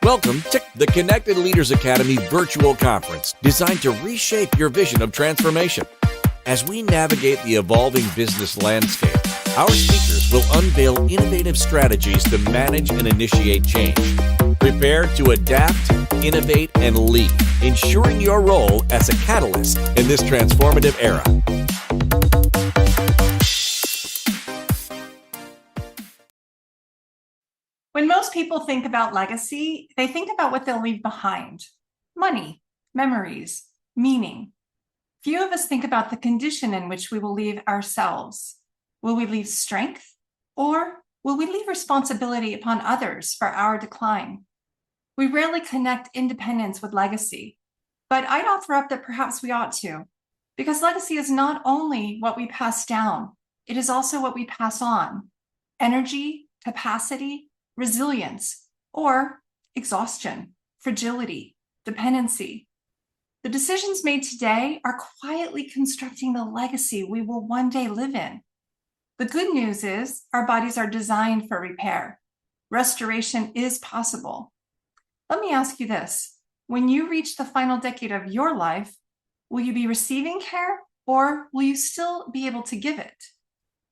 Welcome to the Connected Leaders Academy virtual conference designed to reshape your vision of transformation. As we navigate the evolving business landscape, our speakers will unveil innovative strategies to manage and initiate change. Prepare to adapt, innovate, and lead, ensuring your role as a catalyst in this transformative era. When most people think about legacy, they think about what they'll leave behind: money, memories, meaning. Few of us think about the condition in which we will leave ourselves. Will we leave strength, or will we leave responsibility upon others for our decline? We rarely connect independence with legacy, but I'd offer up that perhaps we ought to, because legacy is not only what we pass down, it is also what we pass on: energy, capacity, resilience, or exhaustion, fragility, dependency. The decisions made today are quietly constructing the legacy we will one day live in. The good news is our bodies are designed for repair. Restoration is possible. Let me ask you this: when you reach the final decade of your life, will you be receiving care, or will you still be able to give it?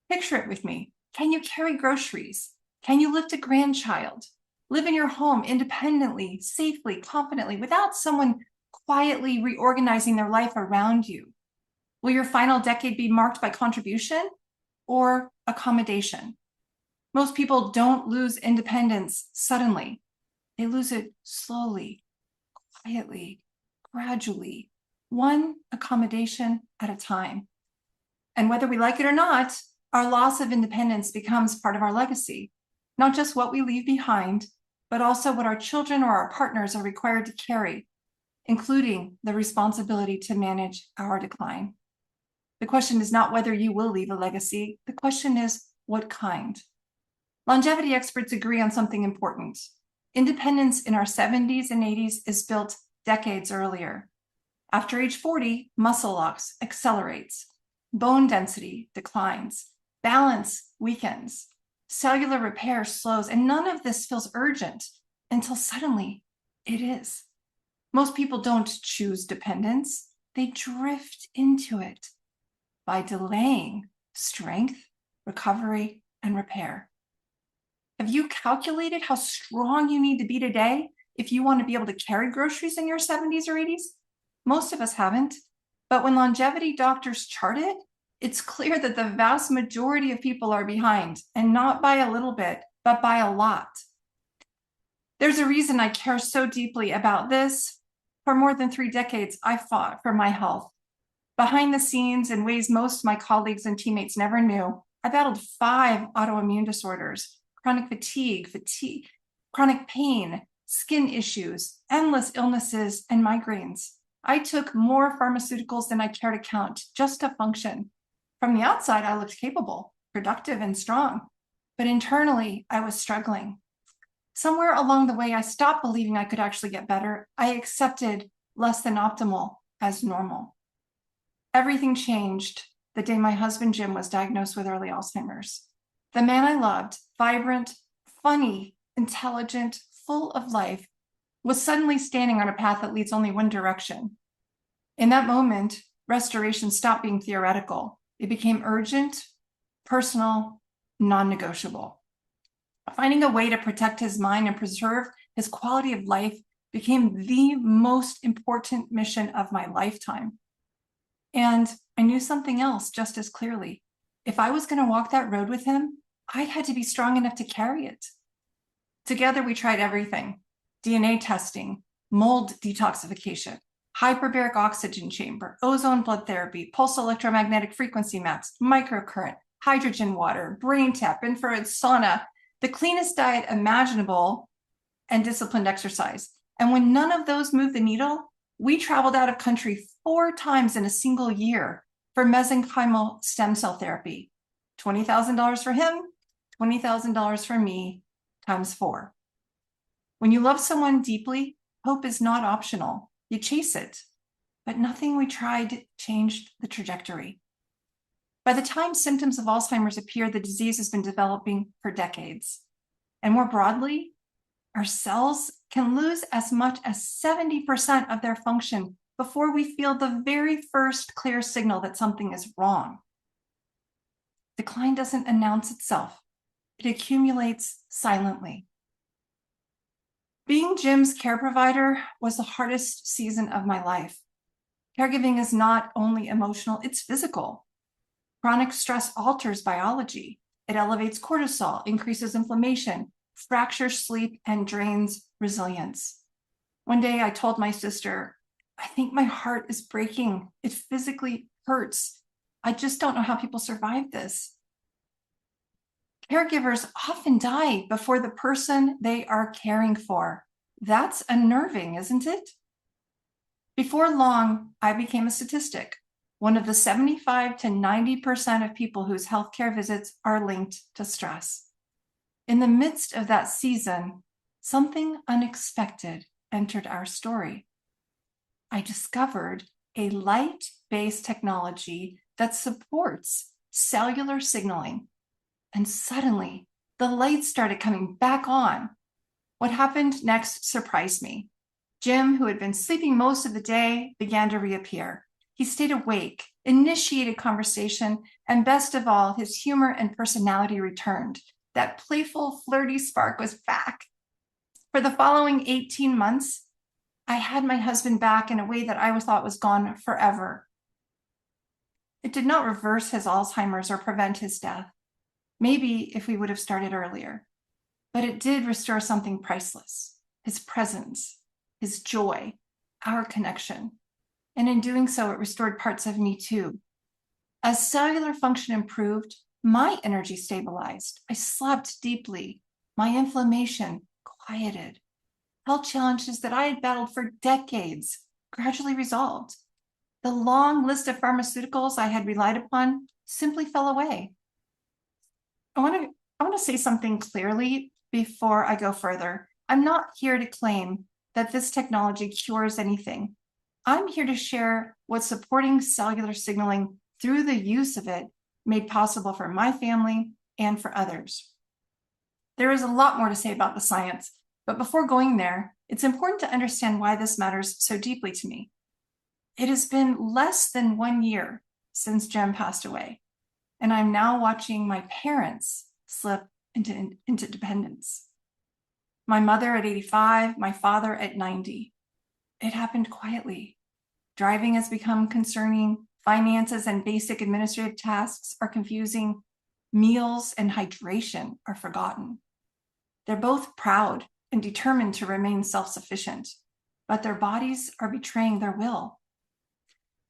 Picture it with me. Can you carry groceries? Can you lift a grandchild? Live in your home independently, safely, confidently, without someone quietly reorganizing their life around you? Will your final decade be marked by contribution or accommodation? Most people don't lose independence suddenly. They lose it slowly, quietly, gradually, one accommodation at a time. And whether we like it or not, our loss of independence becomes part of our legacy. Not just what we leave behind, but also what our children or our partners are required to carry, including the responsibility to manage our decline. The question is not whether you will leave a legacy. The question is what kind. Longevity experts agree on something important. Independence in our 70s and 80s is built decades earlier. After age 40, muscle loss accelerates, bone density declines, balance weakens, cellular repair slows, and none of this feels urgent until suddenly it is. Most people don't choose dependence, they drift into it by delaying strength, recovery, and repair. Have you calculated how strong you need to be today if you want to be able to carry groceries in your 70s or 80s? Most of us haven't, but when longevity doctors chart it, it's clear that the vast majority of people are behind, and not by a little bit, but by a lot. There's a reason I care so deeply about this. For more than 3 decades, I fought for my health. Behind the scenes, in ways most of my colleagues and teammates never knew, I battled 5 autoimmune disorders: chronic fatigue, chronic pain, skin issues, endless illnesses, and migraines. I took more pharmaceuticals than I care to count just to function. From the outside, I looked capable, productive, and strong, but internally, I was struggling. Somewhere along the way, I stopped believing I could actually get better. I accepted less than optimal as normal. Everything changed the day my husband Jim was diagnosed with early Alzheimer's. The man I loved, vibrant, funny, intelligent, full of life, was suddenly standing on a path that leads only one direction. In that moment, restoration stopped being theoretical. It became urgent, personal, non-negotiable. Finding a way to protect his mind and preserve his quality of life became the most important mission of my lifetime. And I knew something else just as clearly. If I was going to walk that road with him, I had to be strong enough to carry it. Together, we tried everything: DNA testing, mold detoxification, hyperbaric oxygen chamber, ozone blood therapy, pulse electromagnetic frequency maps, microcurrent, hydrogen water, brain tap, infrared sauna, the cleanest diet imaginable, and disciplined exercise. And when none of those moved the needle, we traveled out of country 4 times in a single year for mesenchymal stem cell therapy. $20,000 for him, $20,000 for me, times 4. When you love someone deeply, hope is not optional. You chase it, but nothing we tried changed the trajectory. By the time symptoms of Alzheimer's appear, the disease has been developing for decades. And more broadly, Our cells can lose as much as 70% of their function before we feel the very first clear signal that something is wrong. Decline doesn't announce itself. It accumulates silently. Being Jim's care provider was the hardest season of my life. Caregiving is not only emotional, it's physical. Chronic stress alters biology. It elevates cortisol, increases inflammation, fractures sleep, and drains resilience. One day I told my sister, I think my heart is breaking. It physically hurts. I just don't know how people survive this. Caregivers often die before the person they are caring for. That's unnerving, isn't it? Before long, I became a statistic, one of the 75 to 90% of people whose healthcare visits are linked to stress. In the midst of that season, something unexpected entered our story. I discovered a light-based technology that supports cellular signaling. And suddenly, the lights started coming back on. What happened next surprised me. Jim, who had been sleeping most of the day, began to reappear. He stayed awake, initiated conversation, and best of all, his humor and personality returned. That playful, flirty spark was back. For the following 18 months, I had my husband back in a way that I thought was gone forever. It did not reverse his Alzheimer's or prevent his death. Maybe if we would have started earlier. But it did restore something priceless, his presence, his joy, our connection. And in doing so, it restored parts of me too. As cellular function improved, my energy stabilized. I slept deeply. My inflammation quieted. Health challenges that I had battled for decades gradually resolved. The long list of pharmaceuticals I had relied upon simply fell away. I want to say something clearly before I go further. I'm not here to claim that this technology cures anything. I'm here to share what supporting cellular signaling through the use of it made possible for my family and for others. There is a lot more to say about the science, but before going there, it's important to understand why this matters so deeply to me. It has been less than 1 year since Jem passed away, and I'm now watching my parents slip into dependence. My mother at 85, my father at 90. It happened quietly. Driving has become concerning. Finances and basic administrative tasks are confusing. Meals and hydration are forgotten. They're both proud and determined to remain self-sufficient, but their bodies are betraying their will.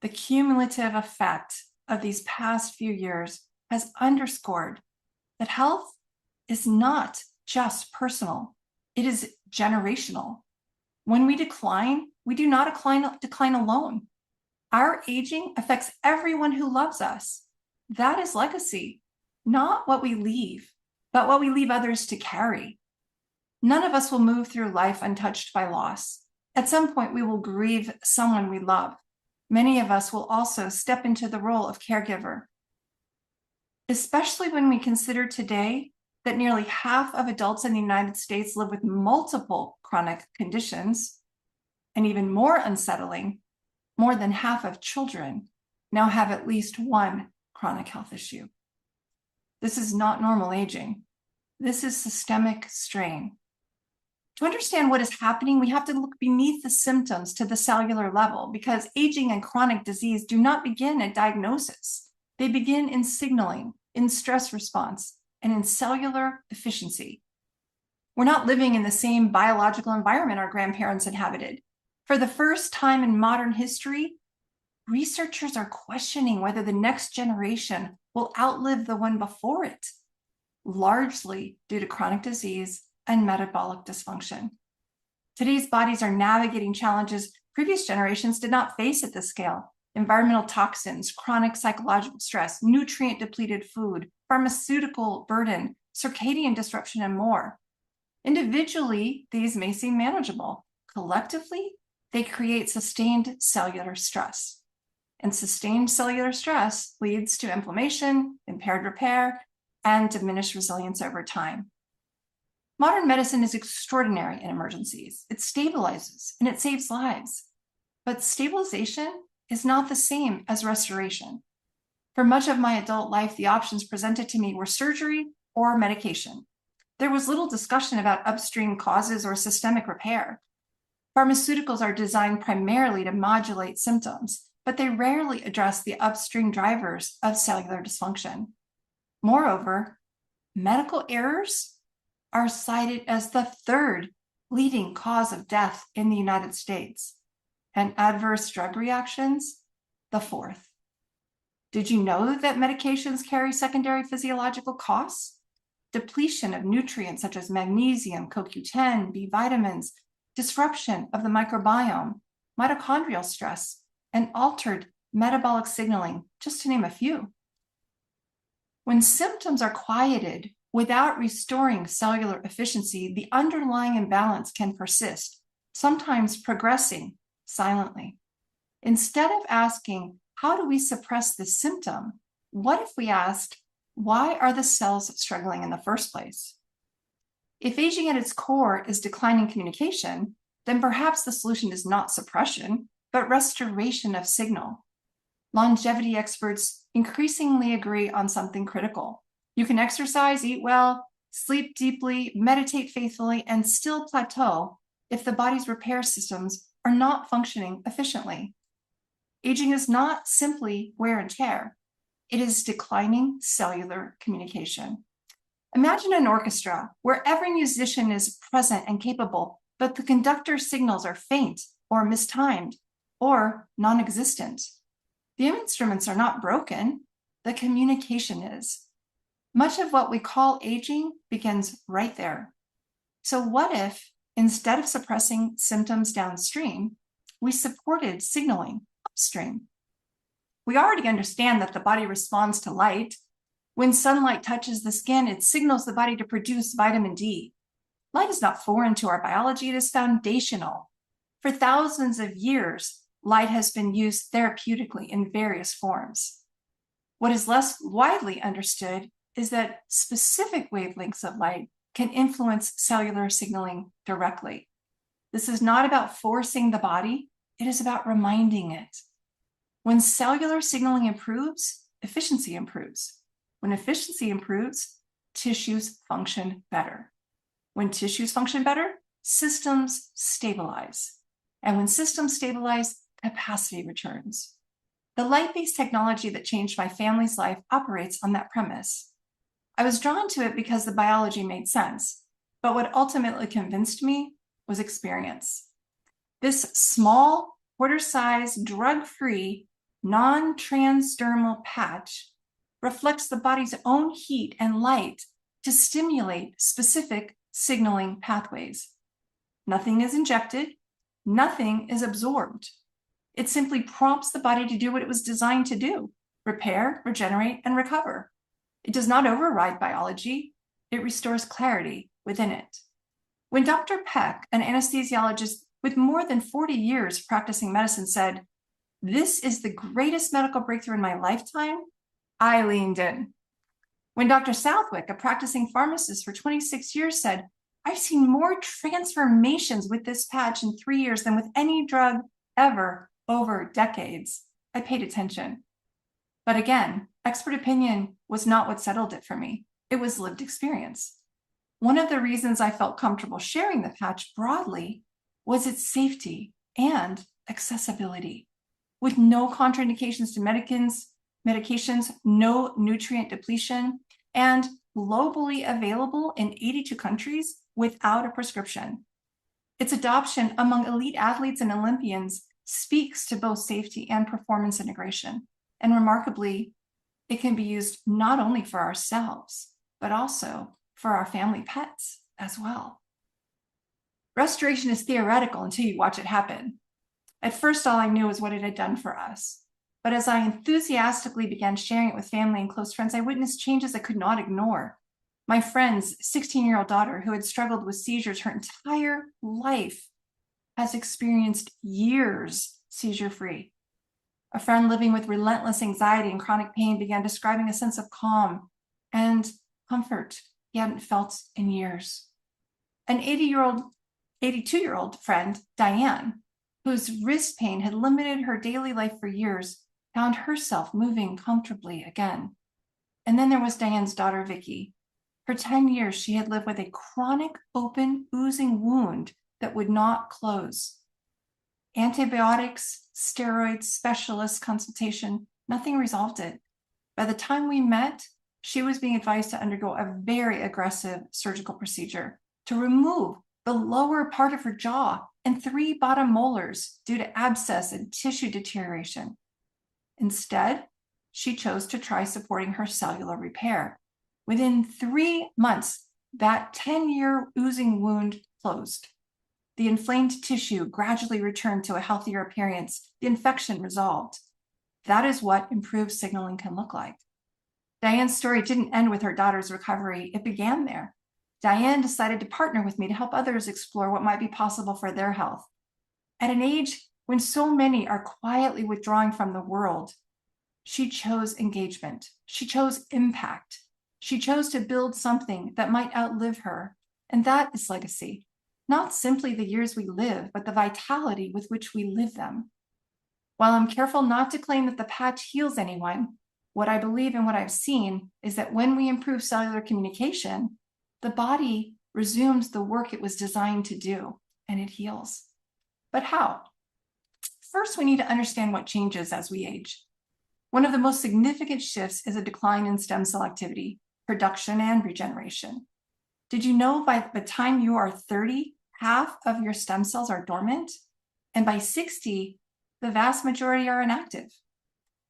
The cumulative effect of these past few years has underscored that health is not just personal, it is generational. When we decline, we do not decline alone. Our aging affects everyone who loves us. That is legacy, not what we leave, but what we leave others to carry. None of us will move through life untouched by loss. At some point, we will grieve someone we love. Many of us will also step into the role of caregiver. Especially when we consider today that nearly half of adults in the United States live with multiple chronic conditions, and even more unsettling, more than half of children now have at least one chronic health issue. This is not normal aging. This is systemic strain. To understand what is happening, we have to look beneath the symptoms to the cellular level, because aging and chronic disease do not begin at diagnosis. They begin in signaling, in stress response, and in cellular efficiency. We're not living in the same biological environment our grandparents inhabited. For the first time in modern history, researchers are questioning whether the next generation will outlive the one before it, largely due to chronic disease and metabolic dysfunction. Today's bodies are navigating challenges previous generations did not face at this scale. Environmental toxins, chronic psychological stress, nutrient-depleted food, pharmaceutical burden, circadian disruption, and more. Individually, these may seem manageable. Collectively, they create sustained cellular stress. And sustained cellular stress leads to inflammation, impaired repair, and diminished resilience over time. Modern medicine is extraordinary in emergencies. It stabilizes and it saves lives. But stabilization is not the same as restoration. For much of my adult life, the options presented to me were surgery or medication. There was little discussion about upstream causes or systemic repair. Pharmaceuticals are designed primarily to modulate symptoms, but they rarely address the upstream drivers of cellular dysfunction. Moreover, medical errors are cited as the third leading cause of death in the United States, and adverse drug reactions, the fourth. Did you know that medications carry secondary physiological costs? Depletion of nutrients such as magnesium, CoQ10, B vitamins, disruption of the microbiome, mitochondrial stress, and altered metabolic signaling, just to name a few. When symptoms are quieted without restoring cellular efficiency, the underlying imbalance can persist, sometimes progressing silently. Instead of asking, how do we suppress this symptom? What if we asked, why are the cells struggling in the first place? If aging at its core is declining communication, then perhaps the solution is not suppression, but restoration of signal. Longevity experts increasingly agree on something critical. You can exercise, eat well, sleep deeply, meditate faithfully, and still plateau if the body's repair systems are not functioning efficiently. Aging is not simply wear and tear. It is declining cellular communication. Imagine an orchestra where every musician is present and capable, but the conductor's signals are faint or mistimed or non-existent. The instruments are not broken, the communication is. Much of what we call aging begins right there. So what if, instead of suppressing symptoms downstream, we supported signaling upstream? We already understand that the body responds to light. When sunlight touches the skin, it signals the body to produce vitamin D. Light is not foreign to our biology, it is foundational. For thousands of years, light has been used therapeutically in various forms. What is less widely understood is that specific wavelengths of light can influence cellular signaling directly. This is not about forcing the body, it is about reminding it. When cellular signaling improves, efficiency improves. When efficiency improves, tissues function better. When tissues function better, systems stabilize. And when systems stabilize, capacity returns. The light-based technology that changed my family's life operates on that premise. I was drawn to it because the biology made sense, but what ultimately convinced me was experience. This small, quarter-sized, drug-free, non-transdermal patch reflects the body's own heat and light to stimulate specific signaling pathways. Nothing is injected, nothing is absorbed. It simply prompts the body to do what it was designed to do: repair, regenerate, and recover. It does not override biology, it restores clarity within it. When Dr. Peck, an anesthesiologist with more than 40 years practicing medicine, said, "This is the greatest medical breakthrough in my lifetime," I leaned in. When Dr. Southwick, a practicing pharmacist for 26 years, said, "I've seen more transformations with this patch in 3 years than with any drug ever over decades," I paid attention. But again, expert opinion was not what settled it for me. It was lived experience. One of the reasons I felt comfortable sharing the patch broadly was its safety and accessibility. With no contraindications to medications, no nutrient depletion, and globally available in 82 countries without a prescription. Its adoption among elite athletes and Olympians speaks to both safety and performance integration. And remarkably, it can be used not only for ourselves, but also for our family pets as well. Restoration is theoretical until you watch it happen. At first, all I knew was what it had done for us. But as I enthusiastically began sharing it with family and close friends, I witnessed changes I could not ignore. My friend's 16-year-old daughter, who had struggled with seizures her entire life, has experienced years seizure-free. A friend living with relentless anxiety and chronic pain began describing a sense of calm and comfort he hadn't felt in years. An 82-year-old friend, Diane, whose wrist pain had limited her daily life for years, found herself moving comfortably again. And then there was Diane's daughter, Vicky. For 10 years, she had lived with a chronic, open, oozing wound that would not close. Antibiotics, steroids, specialist consultation, nothing resolved it. By the time we met, she was being advised to undergo a very aggressive surgical procedure to remove the lower part of her jaw and 3 bottom molars due to abscess and tissue deterioration. Instead, she chose to try supporting her cellular repair. Within 3 months, that 10-year oozing wound closed. The inflamed tissue gradually returned to a healthier appearance. The infection resolved. That is what improved signaling can look like. Diane's story didn't end with her daughter's recovery. It began there. Diane decided to partner with me to help others explore what might be possible for their health. At an age when so many are quietly withdrawing from the world, she chose engagement. She chose impact. She chose to build something that might outlive her. And that is legacy. Not simply the years we live, but the vitality with which we live them. While I'm careful not to claim that the patch heals anyone, what I believe and what I've seen is that when we improve cellular communication, the body resumes the work it was designed to do, and it heals. But how? First, we need to understand what changes as we age. One of the most significant shifts is a decline in stem cell activity, production, and regeneration. Did you know by the time you are 30, half of your stem cells are dormant? And by 60, the vast majority are inactive.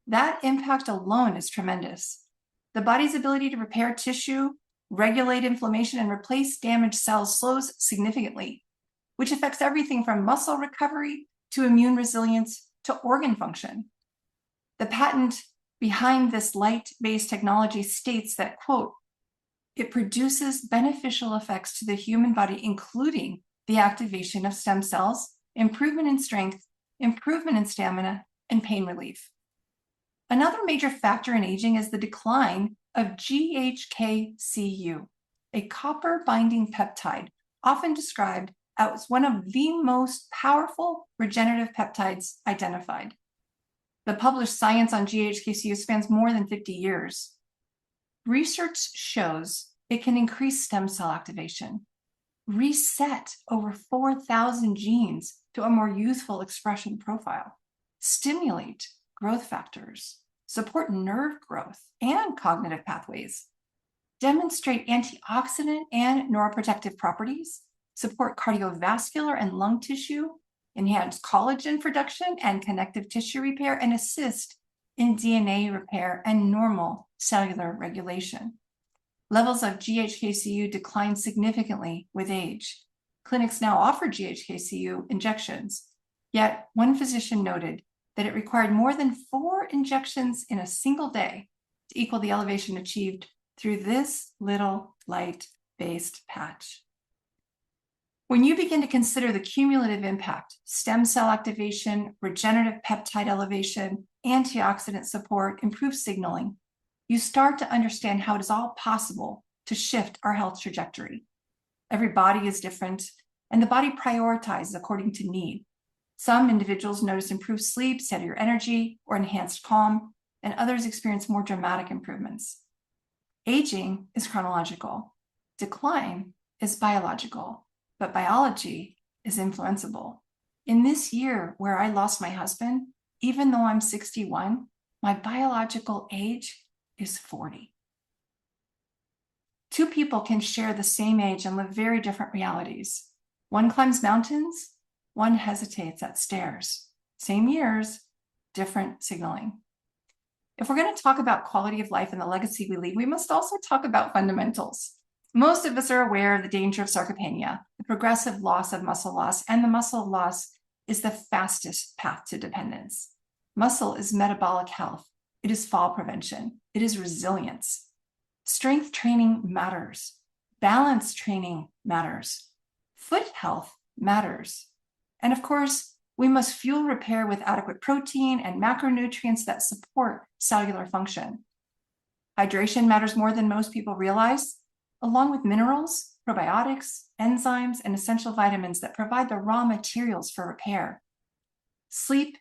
That impact alone is tremendous. The body's ability to repair tissue, regulate inflammation, and replace damaged cells slows significantly, which affects everything from muscle recovery to immune resilience to organ function. The patent behind this light-based technology states that, quote, it produces beneficial effects to the human body, including the activation of stem cells, improvement in strength, improvement in stamina, and pain relief. Another major factor in aging is the decline of GHK-Cu, a copper-binding peptide, often described as one of the most powerful regenerative peptides identified. The published science on GHK-Cu spans more than 50 years. Research shows it can increase stem cell activation, reset over 4,000 genes to a more youthful expression profile, stimulate growth factors, support nerve growth and cognitive pathways, demonstrate antioxidant and neuroprotective properties, support cardiovascular and lung tissue, enhance collagen production and connective tissue repair, and assist in DNA repair and normal cellular regulation. Levels of GHK-Cu decline significantly with age. Clinics now offer GHK-Cu injections, yet one physician noted that it required more than 4 injections in a single day to equal the elevation achieved through this little light-based patch. When you begin to consider the cumulative impact, stem cell activation, regenerative peptide elevation, antioxidant support, improved signaling, you start to understand how it is all possible to shift our health trajectory. Every body is different, and the body prioritizes according to need. Some individuals notice improved sleep, steadier energy, or enhanced calm, and others experience more dramatic improvements. Aging is chronological. Decline is biological, but biology is influenceable. In this year where I lost my husband, even though I'm 61, my biological age is 40. 2 people can share the same age and live very different realities. One climbs mountains, one hesitates at stairs. Same years, different signaling. If we're going to talk about quality of life and the legacy we leave, we must also talk about fundamentals. Most of us are aware of the danger of sarcopenia, the progressive loss of muscle loss, and the muscle loss is the fastest path to dependence. Muscle is metabolic health. It is fall prevention. It is resilience. Strength training matters. Balance training matters. Foot health matters. And of course, we must fuel repair with adequate protein and macronutrients that support cellular function. Hydration matters more than most people realize. Along with minerals, probiotics, enzymes, and essential vitamins that provide the raw materials for repair. Sleep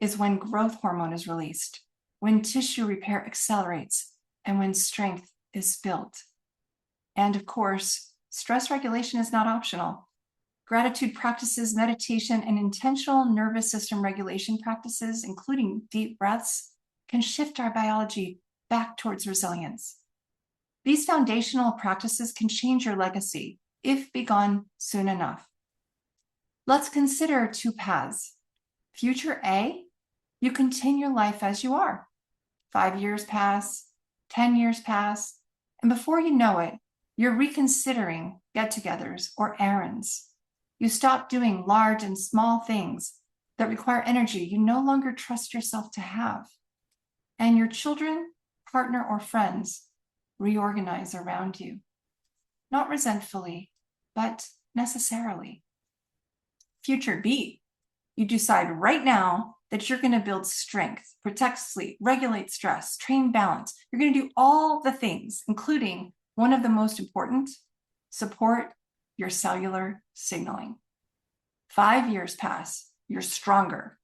is when growth hormone is released, when tissue repair accelerates, and when strength is built. And of course, stress regulation is not optional. Gratitude practices, meditation, and intentional nervous system regulation practices, including deep breaths, can shift our biology back towards resilience. These foundational practices can change your legacy if begun soon enough. Let's consider two paths. Future A, you continue life as you are. 5 years pass, 10 years pass, and before you know it, you're reconsidering get-togethers or errands. You stop doing large and small things that require energy you no longer trust yourself to have. And your children, partner, or friends reorganize around you. Not resentfully, but necessarily. Future B, you decide right now that you're going to build strength, protect sleep, regulate stress, train balance. You're going to do all the things, including one of the most important, support your cellular signaling. 5 years pass, you're stronger.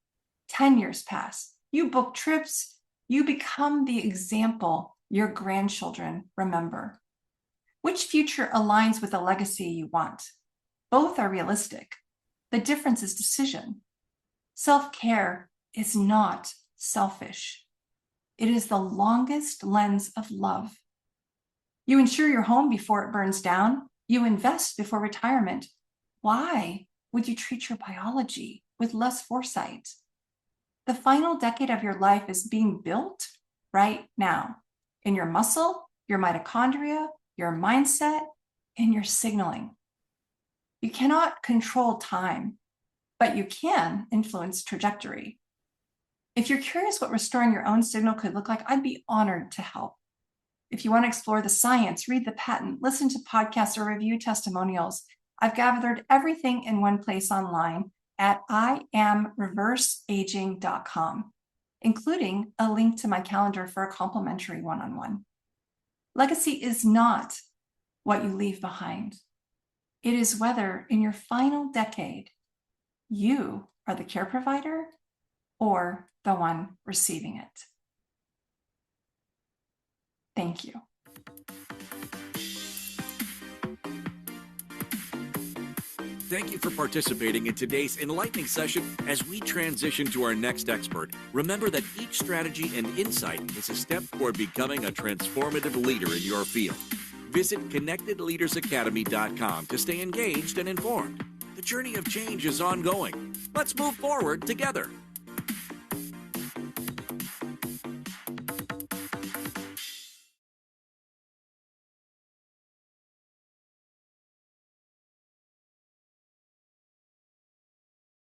10 years pass, you book trips, you become the example your grandchildren remember. Which future aligns with the legacy you want? Both are realistic. The difference is decision. Self-care is not selfish. It is the longest lens of love. You insure your home before it burns down. You invest before retirement. Why would you treat your biology with less foresight? The final decade of your life is being built right now in your muscle, your mitochondria, your mindset, and your signaling. You cannot control time, but you can influence trajectory. If you're curious what restoring your own signal could look like, I'd be honored to help. If you want to explore the science, read the patent, listen to podcasts, or review testimonials, I've gathered everything in one place online at IamReverseAging.com, including a link to my calendar for a complimentary one-on-one. Legacy is not what you leave behind. It is whether in your final decade, you are the care provider or the one receiving it. Thank you. Thank you for participating in today's enlightening session. As we transition to our next expert, remember that each strategy and insight is a step toward becoming a transformative leader in your field. Visit ConnectedLeadersAcademy.com to stay engaged and informed. The journey of change is ongoing. Let's move forward together.